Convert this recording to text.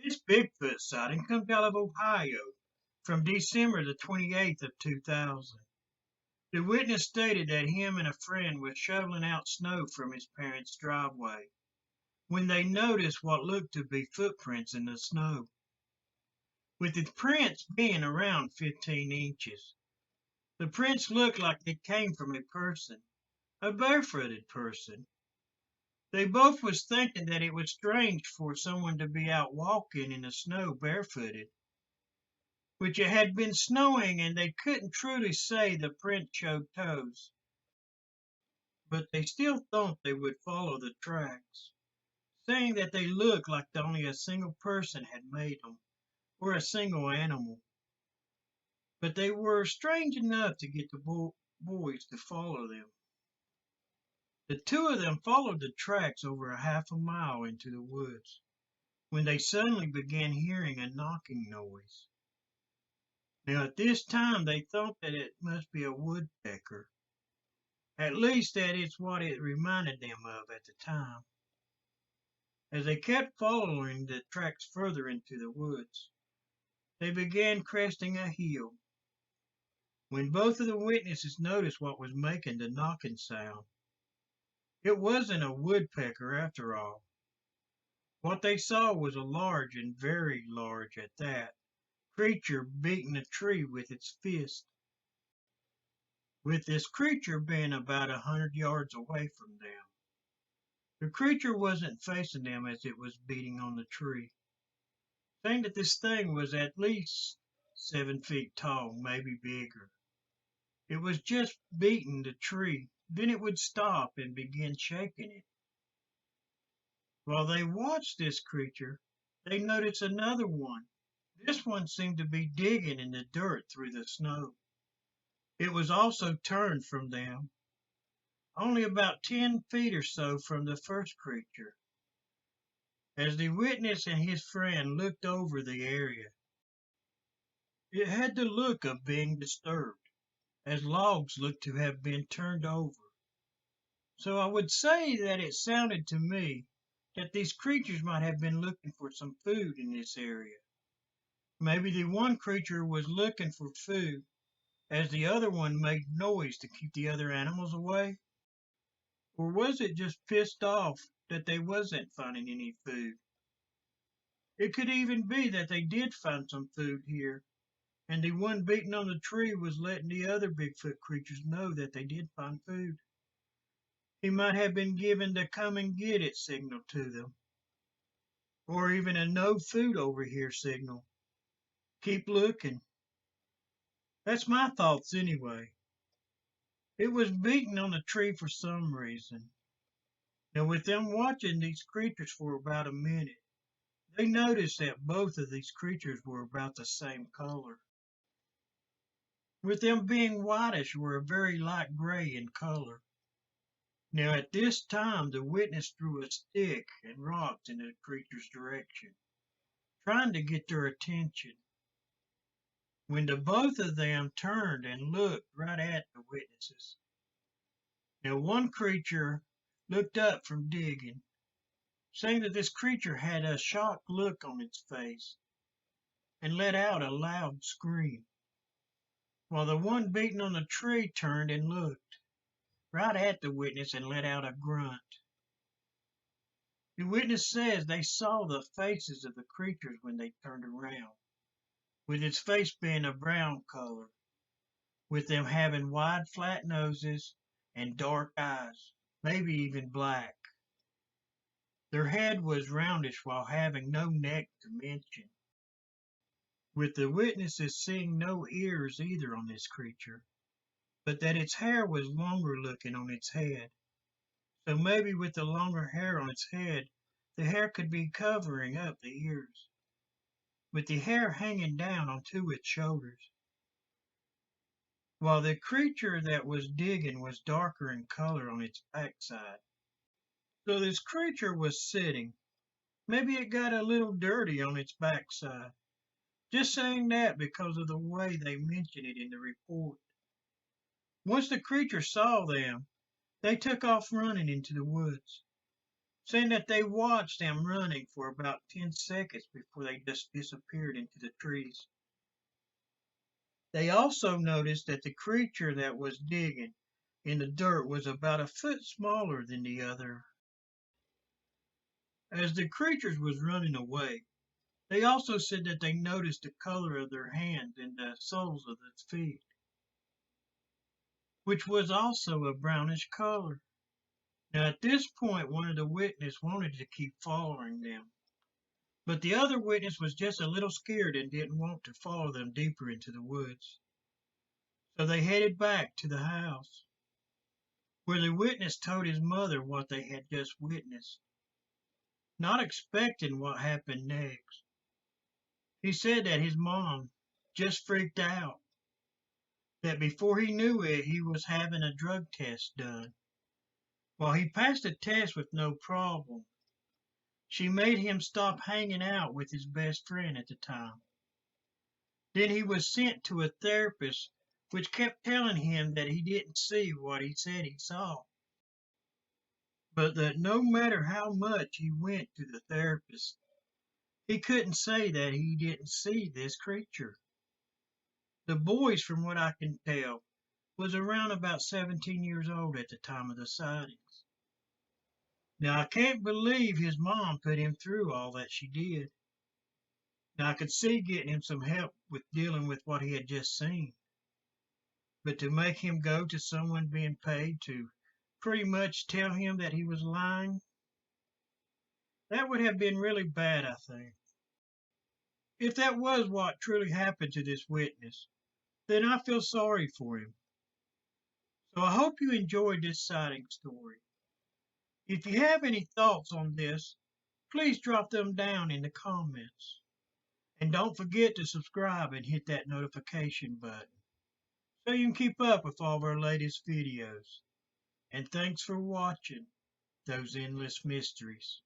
This Bigfoot sighting comes out of Ohio from December the 28th of 2000. The witness stated that him and a friend were shoveling out snow from his parents' driveway when they noticed what looked to be footprints in the snow, with the prints being around 15 inches. The prints looked like they came from a person, a barefooted person. They both was thinking that it was strange for someone to be out walking in the snow barefooted, which it had been snowing and they couldn't truly say the print showed toes, but they still thought they would follow the tracks, saying that they looked like only a single person had made them, or a single animal. But they were strange enough to get the boys to follow them. The two of them followed the tracks over a half a mile into the woods, when they suddenly began hearing a knocking noise. Now at this time they thought that it must be a woodpecker. At least that is what it reminded them of at the time. As they kept following the tracks further into the woods, they began cresting a hill, when both of the witnesses noticed what was making the knocking sound. It wasn't a woodpecker after all. What they saw was a large, and very large at that, creature beating a tree with its fist, with this creature being about 100 yards away from them. The creature wasn't facing them as it was beating on the tree, saying that this thing was at least 7 feet tall, maybe bigger. It was just beating the tree, then it would stop and begin shaking it. While they watched this creature, they noticed another one. This one seemed to be digging in the dirt through the snow. It was also turned from them, only about 10 feet or so from the first creature. As the witness and his friend looked over the area, it had the look of being disturbed, as logs looked to have been turned over. So I would say that it sounded to me that these creatures might have been looking for some food in this area. Maybe the one creature was looking for food, as the other one made noise to keep the other animals away? Or was it just pissed off that they wasn't finding any food? It could even be that they did find some food here, and the one beating on the tree was letting the other Bigfoot creatures know that they did find food. He might have been giving the come and get it signal to them, or even a no food over here signal. Keep looking. That's my thoughts anyway. It was beating on the tree for some reason. Now with them watching these creatures for about a minute, they noticed that both of these creatures were about the same color, with them being whitish or a very light gray in color. Now at this time the witness threw a stick and rocks in the creature's direction, trying to get their attention, when the both of them turned and looked right at the witnesses. Now one creature looked up from digging, saying that this creature had a shocked look on its face and let out a loud scream, while the one beating on the tree turned and looked right at the witness and let out a grunt. The witness says they saw the faces of the creatures when they turned around, with its face being a brown color, with them having wide flat noses and dark eyes, maybe even black. Their head was roundish while having no neck to mention, with the witnesses seeing no ears either on this creature, but that its hair was longer looking on its head. So maybe with the longer hair on its head, the hair could be covering up the ears, with the hair hanging down onto its shoulders. While the creature that was digging was darker in color on its backside. So this creature was sitting. Maybe it got a little dirty on its backside. Just saying that because of the way they mention it in the report. Once the creature saw them, they took off running into the woods. saying that they watched them running for about 10 seconds before they just disappeared into the trees. They also noticed that the creature that was digging in the dirt was about a foot smaller than the other. As the creature was running away, they also said that they noticed the color of their hands and the soles of its feet, which was also a brownish color. Now, at this point, one of the witnesses wanted to keep following them, but the other witness was just a little scared and didn't want to follow them deeper into the woods. So they headed back to the house, where the witness told his mother what they had just witnessed, not expecting what happened next. He said that his mom just freaked out, that before he knew it, he was having a drug test done. While he passed the test with no problem, she made him stop hanging out with his best friend at the time. Then he was sent to a therapist, which kept telling him that he didn't see what he said he saw, but that no matter how much he went to the therapist, he couldn't say that he didn't see this creature. The boys, from what I can tell, was around about 17 years old at the time of the sightings. Now, I can't believe his mom put him through all that she did. Now, I could see getting him some help with dealing with what he had just seen. But to make him go to someone being paid to pretty much tell him that he was lying, that would have been really bad, I think. If that was what truly happened to this witness, then I feel sorry for him. So I hope you enjoyed this sighting story. If you have any thoughts on this, please drop them down in the comments. And don't forget to subscribe and hit that notification button so you can keep up with all of our latest videos. And thanks for watching those endless mysteries.